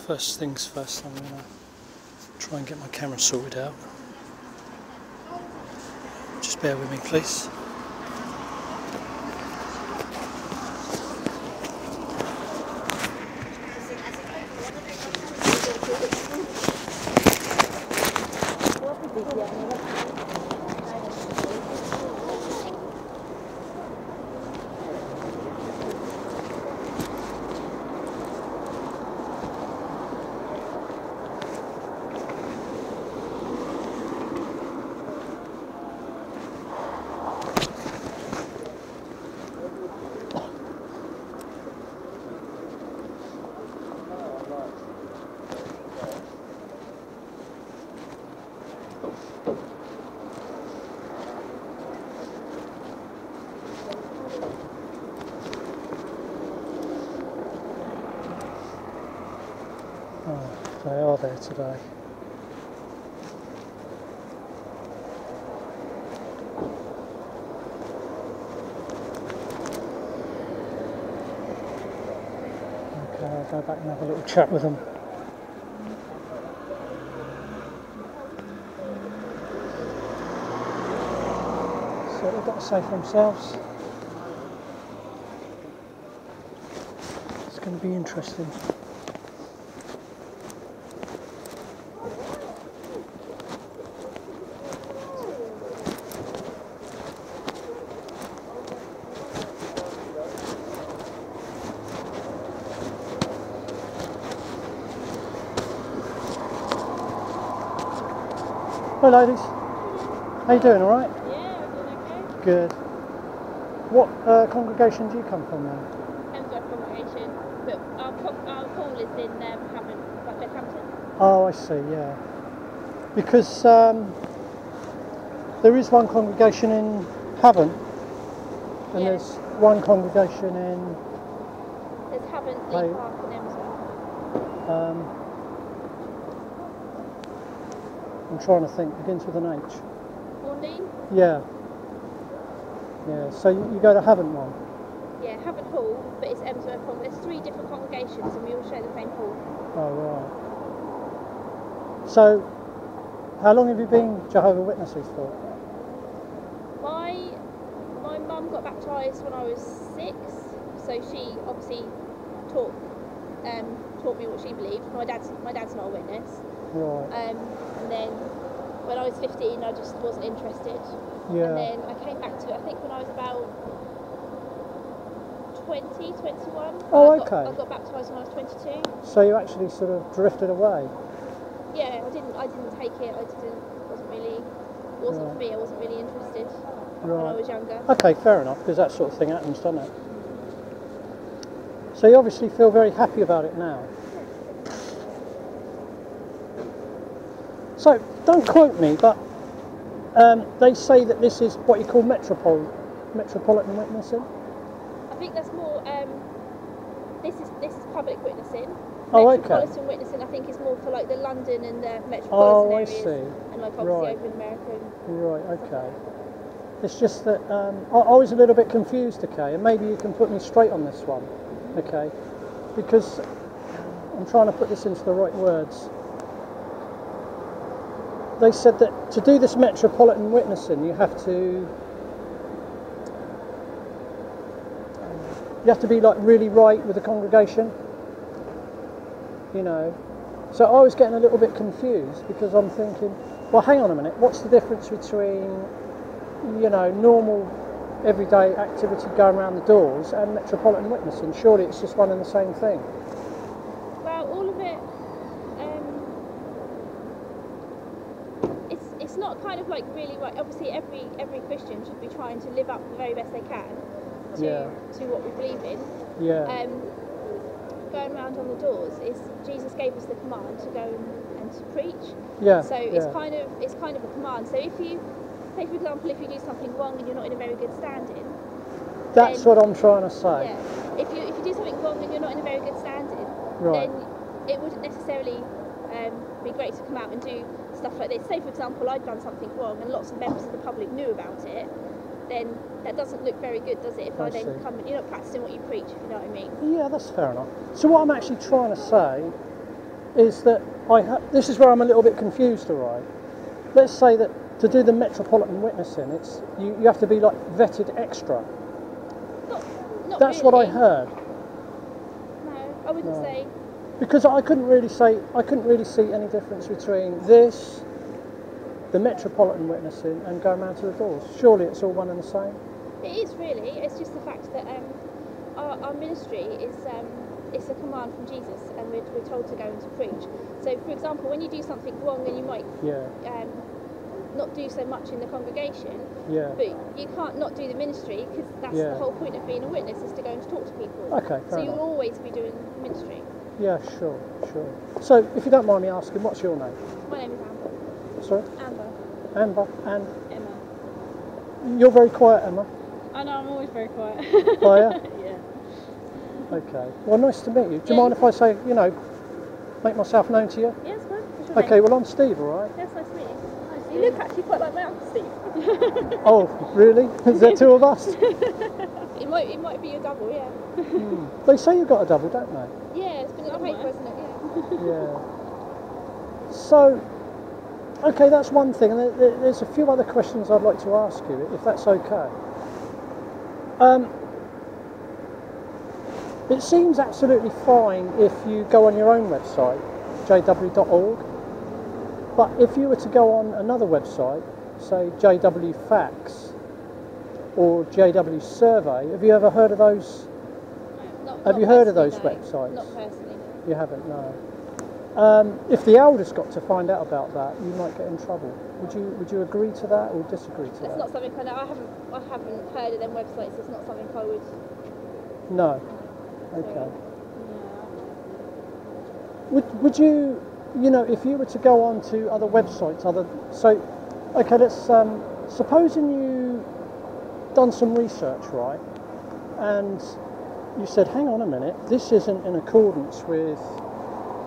First things first, I'm going to try and get my camera sorted out. Just bear with me, please. They are there today. Okay, I'll go back and have a little chat with them. See what they've got to say for themselves. It's going to be interesting. Hi ladies, how you doing, alright? Yeah, I'm doing okay. Good. What congregation do you come from now? Congregation, but our call is in Hampton. Oh, I see, yeah. Because there is one congregation in Havant, and Yeah. there's one congregation in... There's Havant, Lee Park and Emsworth. I'm trying to think, begins with an H. Horndean? Yeah. Yeah, so you go to Havant one? Yeah, Havant Hall, but it's Emsworth Hall. There's 3 different congregations and we all share the same hall. Oh, right. So, how long have you been Jehovah Witnesses for? My mum got baptised when I was 6, so she obviously taught me what she believed. My dad's not a witness. Right. And then when I was 15 I just wasn't interested. Yeah. And then I came back to it I think when I was about 20, 21. Oh, okay. I got baptised when I was 22. So you actually sort of drifted away? Yeah, I didn't take it. Wasn't Right. for me. I wasn't really interested when Right. I was younger. Okay, fair enough, because that sort of thing happens, doesn't it? So you obviously feel very happy about it now. So, don't quote me, but they say that this is what you call metropolitan witnessing. I think that's more. This is public witnessing. Oh, okay. Metropolitan witnessing, I think, is more for like the London and the metropolitan areas. I see. And like obviously Right. over in America. Right, okay. It's just that I was a little bit confused, okay, and maybe you can put me straight on this one, okay, because I'm trying to put this into the right words. They said that to do this metropolitan witnessing, you have to be like really right with the congregation, you know. So I was getting a little bit confused because I'm thinking, well, hang on a minute, what's the difference between, you know, normal everyday activity going around the doors and metropolitan witnessing? Surely it's just one and the same thing. Well, all of it. It's not kind of like really right. Obviously, every Christian should be trying to live up the very best they can to what we believe in. Yeah. Going around on the doors is Jesus gave us the command to go and to preach. Yeah. So it's kind of a command. So if you say, for example, if you do something wrong and you're not in a very good standing. That's what I'm trying to say. Yeah. If you do something wrong and you're not in a very good standing, Right. then it wouldn't necessarily be great to come out and do stuff like this. Say, for example, I'd done something wrong and lots of members of the public knew about it, then that doesn't look very good, does it? If I then come and you're not practicing what you preach, if you know what I mean. Yeah, that's fair enough. So what I'm actually trying to say is that this is where I'm a little bit confused, all right? Let's say that to do the metropolitan witnessing, you have to be like vetted extra. Not That's really. what I heard. No, I wouldn't say. Because I couldn't really see any difference between this, the metropolitan witnessing, and going round to the doors. Surely it's all one and the same. It is really. It's just the fact that our ministry is it's a command from Jesus, and we're told to go and to preach. So, for example, when you do something wrong, and you might not do so much in the congregation, but you can't not do the ministry, because that's the whole point of being a witness, is to go and to talk to people. Okay, so you'll always be doing ministry. Yeah, sure. So, if you don't mind me asking, what's your name? My name is Amber. Sorry? Amber. And? Emma. You're very quiet, Emma. I know, I'm always very quiet. Are you? Yeah. Okay. Well, nice to meet you. Do you mind if I say, make myself known to you? Yes, fine. What's your Okay, name? well, I'm Steve, all right? Yes, nice to meet you. You look actually quite like my Uncle Steve. Oh, really? Is there two of us? It might be your double, yeah. They say you've got a double, don't they? Yeah, it's been in the paper, isn't it? Yeah. Yeah. So, okay, that's one thing, and there's a few other questions I'd like to ask you, if that's okay. It seems absolutely fine if you go on your own website, jw.org, but if you were to go on another website, say JW Facts or JW Survey, have you ever heard of those? Have you heard of those websites? Not personally. You haven't, no. If the elders got to find out about that, you might get in trouble. Would you agree to that or disagree to that? It's not something I know. I haven't heard of them websites. It's not something I would. No. Okay. Yeah. Would you, if you were to go on to other websites, let's supposing you done some research, right, and you said, hang on a minute, this isn't in accordance with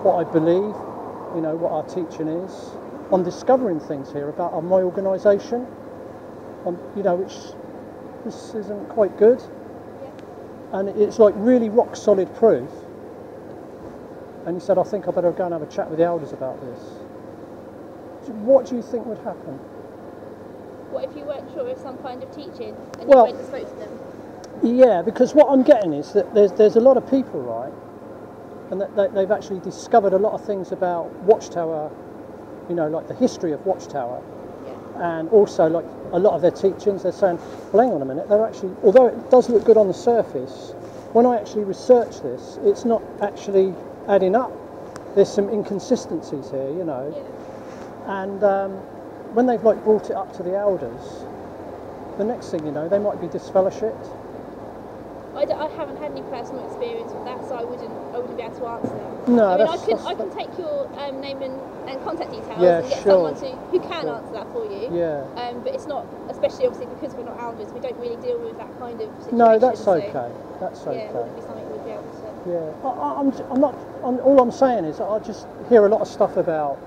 what I believe, what our teaching is. I'm discovering things here about my organisation, which this isn't quite good. And it's like really rock solid proof. And you said, I think I better go and have a chat with the elders about this. What do you think would happen? What if you weren't sure of some kind of teaching and you Well, went and spoke to them? Yeah, because what I'm getting is that there's a lot of people, right, and that they've actually discovered a lot of things about Watchtower, like the history of Watchtower, and also like a lot of their teachings. They're saying, well, hang on a minute, they're actually, although it does look good on the surface, when I actually research this, it's not actually adding up. There's some inconsistencies here, and when they've like brought it up to the elders, the next thing you know, they might be disfellowshipped. I haven't had any personal experience with that, so I wouldn't be able to answer them. No, I can take your name and contact details and get someone who can answer that for you. Yeah. But it's not, especially obviously because we're not elders, we don't really deal with that kind of situation. No, that's okay. That's okay. Yeah, it wouldn't be something we'd be able to. Yeah. I'm not. All I'm saying is I just hear a lot of stuff about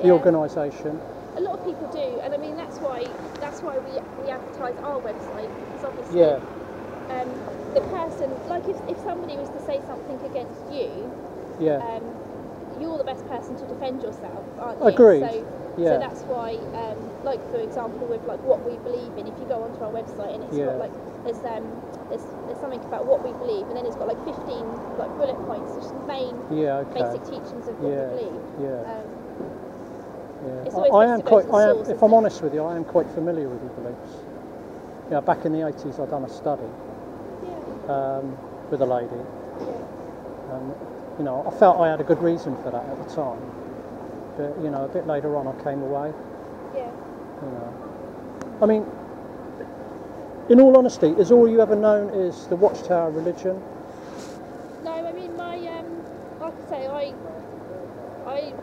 the organisation. A lot of people do, and I mean that's why we advertise our website, because obviously the person, like if somebody was to say something against you, you're the best person to defend yourself, aren't you? Agreed. So that's why, like for example, with like what we believe in, if you go onto our website and it's got like there's something about what we believe, and then it's got like 15 like bullet points, just main basic teachings of what we believe. If I'm honest with you, I am quite familiar with your beliefs. Back in the 80s, I'd done a study with a lady. I felt I had a good reason for that at the time. But, a bit later on, I came away. I mean, in all honesty, is all you ever known is the Watchtower religion? No, I mean, like I say, I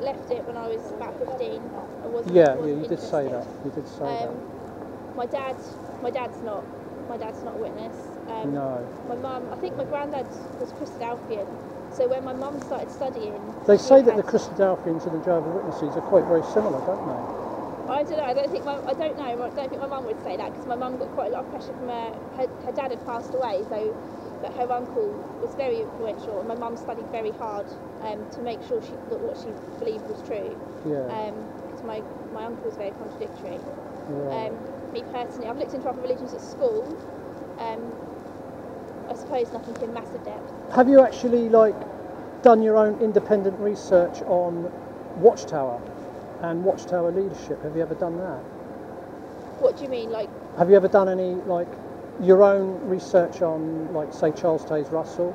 left it when I was about 15. I wasn't you did say that. You did say that. My dad's not a witness. No. My mum, I think my granddad was Christadelphian. So when my mum started studying, they say that the Christadelphians and the Jehovah Witnesses are quite very similar, don't they? I don't know. I don't think my mum would say that, because my mum got quite a lot of pressure from her dad had passed away, so but her uncle was very influential, and my mum studied very hard to make sure that what she believed was true. Yeah. Because my uncle was very contradictory. Right. Me personally, I've looked into other religions at school. I suppose nothing in massive depth. Have you actually done your own independent research on Watchtower and Watchtower leadership? Have you ever done that? What do you mean, like? Have you ever done any your own research on say Charles Taze Russell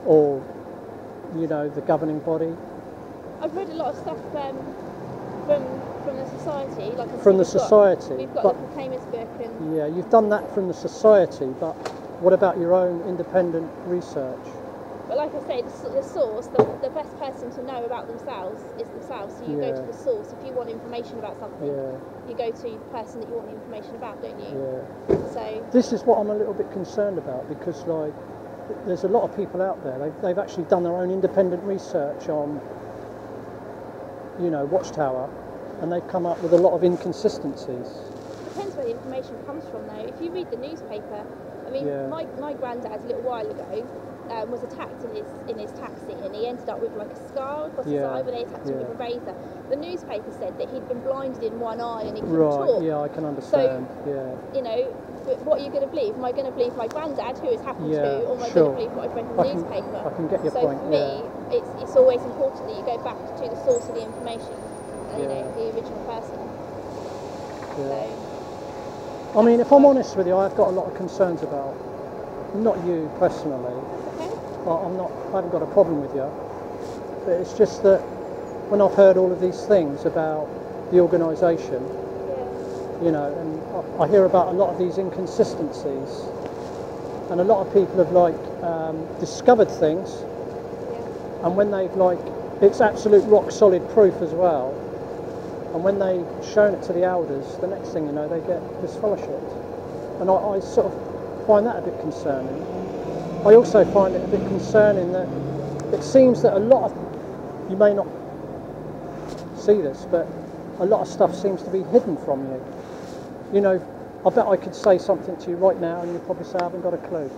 or the governing body? I've read a lot of stuff from the society, from the society. We've got the Proclaimers book, and yeah, you've done that from the society, but what about your own independent research? But like I say, the source, the best person to know about themselves is themselves. So you go to the source. If you want information about something, you go to the person that you want the information about, don't you? Yeah. So this is what I'm a little bit concerned about, because there's a lot of people out there. They've actually done their own independent research on Watchtower, and they've come up with a lot of inconsistencies. Depends where the information comes from, though. If you read the newspaper, I mean, my granddad a little while ago was attacked in his taxi, and he ended up with a scar across his eye where they attacked him with a razor. The newspaper said that he'd been blinded in one eye and he couldn't talk. Yeah, I can understand. So, what are you going to believe? Am I going to believe my granddad, who has happened to, or am I going to believe what I've read in the newspaper? I can get your point. So for me, it's always important that you go back to the source of the information, the original person. Yeah. So, I mean, if I'm honest with you, I've got a lot of concerns about, not you personally. Okay. I haven't got a problem with you, but it's just that when I've heard all of these things about the organisation, and I hear about a lot of these inconsistencies, and a lot of people have discovered things, and when they've it's absolute rock solid proof as well, and when they've shown it to the elders, the next thing you know, they get disfellowshipped, and I sort of find that a bit concerning. I also find it a bit concerning that it seems that a lot of, you may not see this, but a lot of stuff seems to be hidden from you. I bet I could say something to you right now and you'd probably say I haven't got a clue.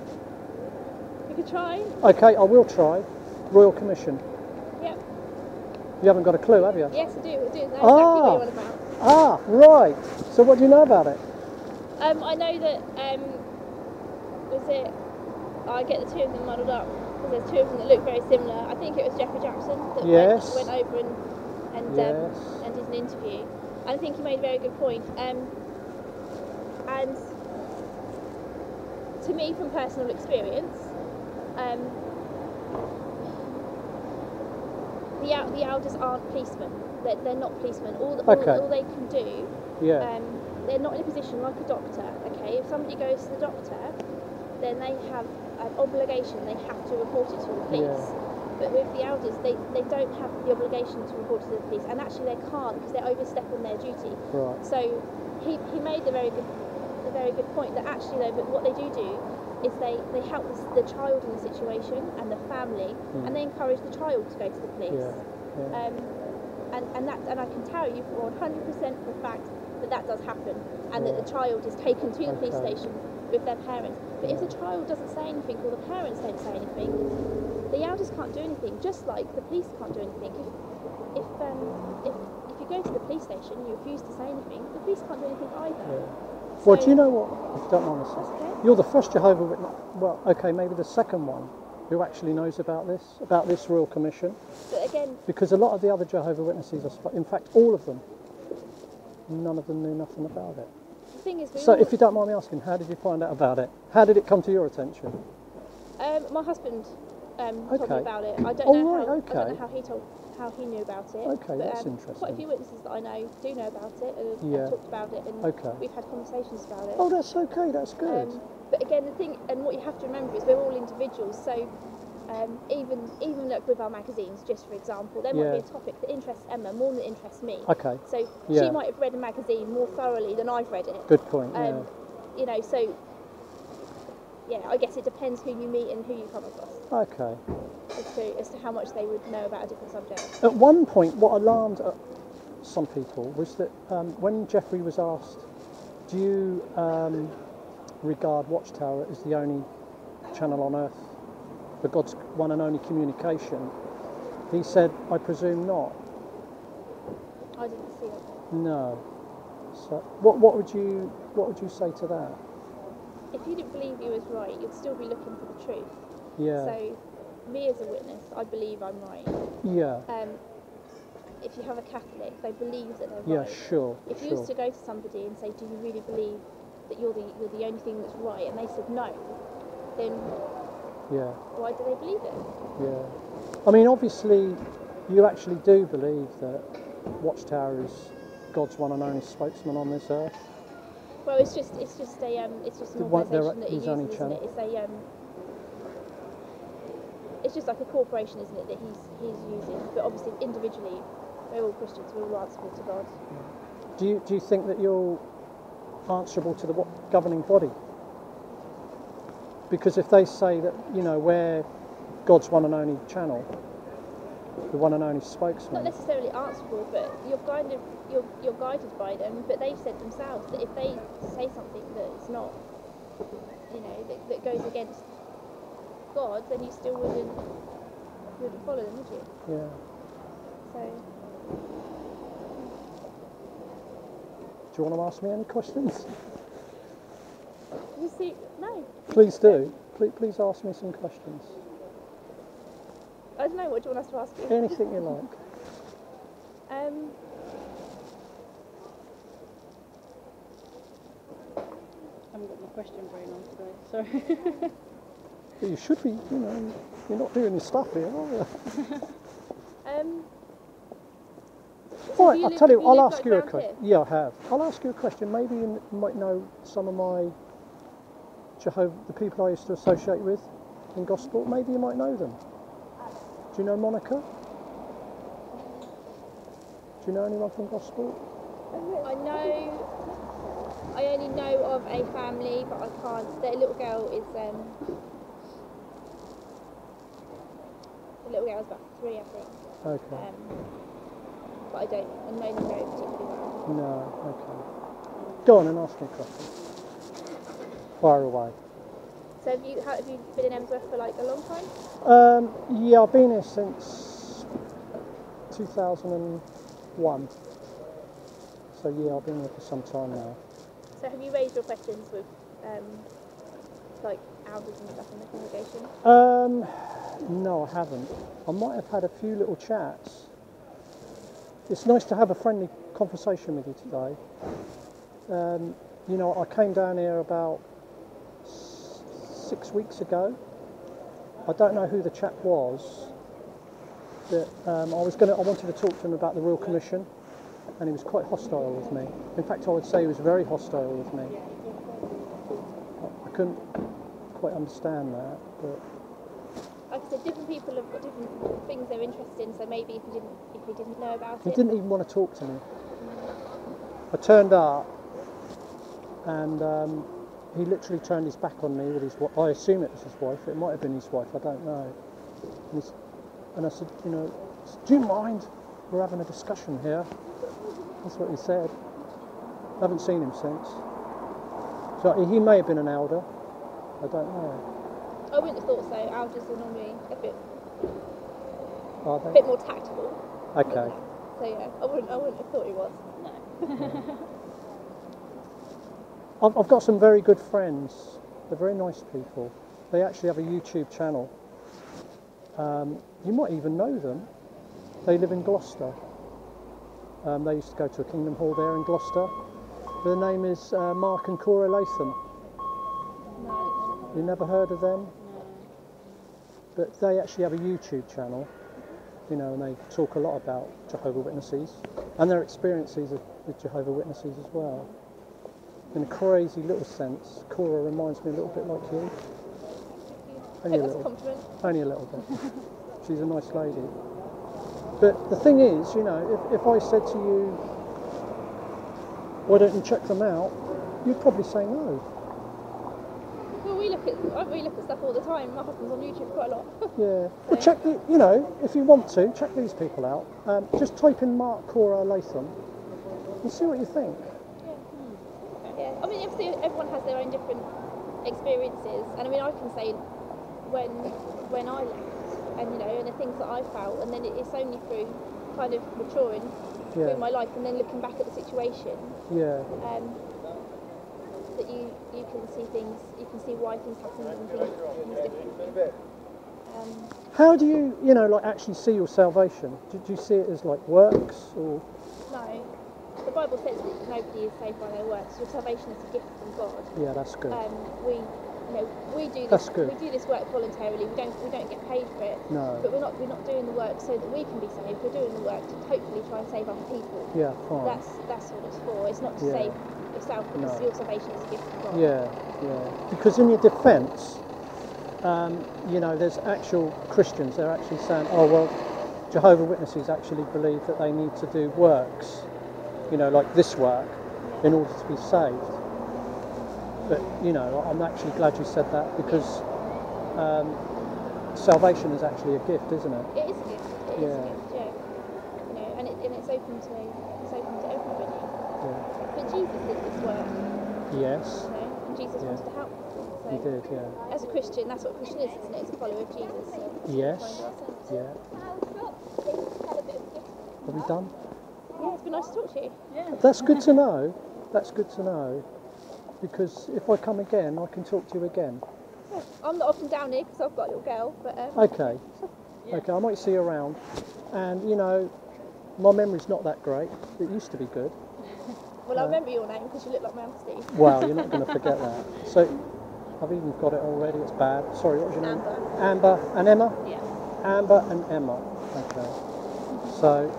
You could try. Okay, I will try. Royal Commission. Yep. You haven't got a clue, have you? Yes, I do. I do know exactly what you're on about. Ah, right. So what do you know about it? I know that, I get the two of them muddled up, because there's two of them that look very similar. I think it was Jeffrey Jackson that went over and did an interview. And I think he made a very good point. And to me, from personal experience, the elders aren't policemen. They're not policemen. All they can do, they're not in a position like a doctor. Okay, if somebody goes to the doctor, then they have an obligation. They have to report it to the police. But with the elders, they don't have the obligation to report it to the police, and actually they can't, because they're overstepping their duty. Right. So he made a very good point that actually though, but what they do is they help the child in the situation and the family, and they encourage the child to go to the police. And I can tell you for 100% for a fact that does happen, and that the child is taken to the police station with their parents. But if the child doesn't say anything, or the parents don't say anything, the elders can't do anything. Just like the police can't do anything. If you go to the police station and you refuse to say anything, the police can't do anything either. So, well, do you know what? If you don't mind me saying, okay. You're the first Jehovah Witness. Well, okay, maybe the second one who actually knows about this Royal Commission. But again, because a lot of the other Jehovah Witnesses, in fact, all of them, none of them knew nothing about it. the thing is, So, if you don't mind me asking, how did you find out about it? How did it come to your attention? my husband told me about it. I don't know how he knew about it. Okay, but, that's interesting. quite a few witnesses that I know do know about it and have talked about it, and we've had conversations about it. Oh, that's okay. That's good. But again, the thing, and what you have to remember is we're all individuals. So even look with our magazines, just for example, there might be a topic that interests Emma more than it interests me. Okay. So she might have read a magazine more thoroughly than I've read it. Good point. So I guess it depends who you meet and who you come across. Okay. As to how much they would know about a different subject. At one point, what alarmed some people was that when Jeffrey was asked, do you regard Watchtower as the only channel on earth for God's one and only communication? He said, I presume not. I didn't see it. No. So what would you say to that? If you didn't believe you was right, you'd still be looking for the truth. Yeah. So, me as a witness, I believe I'm right. Yeah. If you have a Catholic, they believe that they're Yeah, right. sure. If you was to go to somebody and say, "Do you really believe that you're the only thing that's right?" and they said no, then why do they believe it? Yeah. I mean, obviously, you actually do believe that Watchtower is God's one and only spokesman on this earth. Well, it's just an organisation that he uses, isn't it? It's just like a corporation, isn't it, that he's using? But obviously, individually, we're all Christians. We're all answerable to God. Do you think that you're answerable to the governing body? Because if they say that, you know, we're God's one and only channel, the one and only spokesman. Not necessarily answerable, but you're guided by them. But they've said themselves that if they say something that's not, you know, that goes against God, then you still wouldn't follow them, would you? Yeah. So. Do you want to ask me any questions? You see, no. Please do. Please ask me some questions. I don't know. What do you want us to ask you? Anything you like. I haven't got my question brain on today, sorry. But you should be. You know, you're not doing this stuff here, are you? So Right, I'll tell you. I'll ask like you a round question. here? Yeah, I have. I'll ask you a question. Maybe you might know some of my the people I used to associate with in Gosport. Maybe you might know them. Do you know Monica? Do you know anyone from Gosport? I only know of a family, but I can't. Their little girl is the little girl's about 3, I think. Okay. But I don't know them very particularly well. No. Okay. Go on and ask me a question. Fire away. So have you been in Emsworth for like a long time? Yeah, I've been here since 2001. So yeah, I've been here for some time now. So have you raised your questions with like elders and stuff in the congregation? No, I haven't. I might have had a few little chats. It's nice to have a friendly conversation with you today. You know, I came down here about 6 weeks ago. I don't know who the chap was, but I wanted to talk to him about the Royal Commission, and he was quite hostile with me. In fact, I would say he was very hostile with me. I couldn't quite understand that, but Like I said, different people have got different things they're interested in. So maybe if he didn't know about he it, didn't even want to talk to me. I turned up, and he literally turned his back on me with his wife. I assume it was his wife. It might have been his wife. I don't know. And I said, you know, do you mind? We're having a discussion here. That's what he said. I haven't seen him since. So he may have been an elder. I don't know. I wouldn't have thought so. Elders are normally a bit Are they? more tactful. Okay. So yeah, I wouldn't have thought he was. No. I've got some very good friends. They're very nice people. They actually have a YouTube channel. You might even know them. They live in Gloucester. They used to go to a Kingdom Hall there in Gloucester. Their name is Mark and Cora Latham. No. You never heard of them? No. But they actually have a YouTube channel, you know, and they talk a lot about Jehovah Witnesses and their experiences with Jehovah Witnesses as well. In a crazy little sense, Cora reminds me a little bit like you. Only a That's a little. compliment. Only a little bit. She's a nice lady. But the thing is, you know, if I said to you, why don't you check them out, you'd probably say no. Well, we look at stuff all the time. My husband's on YouTube quite a lot. Yeah. Well, check the, you know, if you want to, check these people out. Just type in Mark Cora Latham and see what you think. Yeah, I mean, obviously everyone has their own different experiences, and I mean, I can say when I left, and and the things that I felt, and then it's only through kind of maturing through my life, and then looking back at the situation, that you can see things, you can see why things happen and things differently. How do you, like actually see your salvation? Do you see it as like works or? No. The Bible says that nobody is saved by their works. Your salvation is a gift from God. Yeah, that's good. We do this. That's good. We do this work voluntarily. We don't get paid for it. No. But we're not doing the work so that we can be saved. We're doing the work to hopefully try and save other people. Yeah, fine. That's what it's for. It's not to save yourself, because your salvation is a gift from God. Yeah. Because in your defence, there's actual Christians. They're actually saying, oh well, Jehovah Witnesses actually believe that they need to do works, like this work, in order to be saved. But I'm actually glad you said that, because salvation is actually a gift, isn't it? It is a gift. It is a gift, yeah. And it's open to everybody. Yeah. But Jesus did this work. Yes. And Jesus wanted to help people. So He did, yeah. as a Christian, that's what a Christian is, isn't it? It's a follower of Jesus. So Yes. find ourselves. Yeah. Are we done? Yeah, it's been nice to talk to you. Yeah. That's good to know. That's good to know. Because if I come again, I can talk to you again. Yeah. I'm not often down here because I've got a little girl, but Okay. Yeah. Okay, I might see you around. And my memory's not that great. It used to be good. well, I remember your name because you look like my Uncle Steve. Wow, you're not going to forget that. So, I've even got it already. It's bad. Sorry, what was your name? Amber. Amber and Emma? Yeah. Amber and Emma. Okay. So,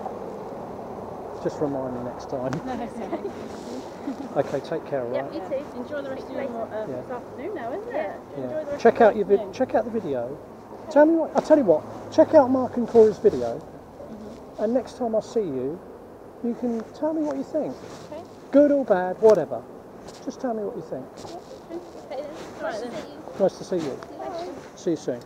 just remind me next time. No, it's okay. Okay, take care, right? Yep, you too. Enjoy the rest of your this afternoon now, isn't it? Enjoy the rest Check of out the your afternoon. check out the video. Tell me what. I'll tell you what. Check out Mark and Cora's video, and next time I see you, you can tell me what you think. Okay. Good or bad, whatever. Just tell me what you think. Okay then. Right then. Nice to see you. See you later. See you soon.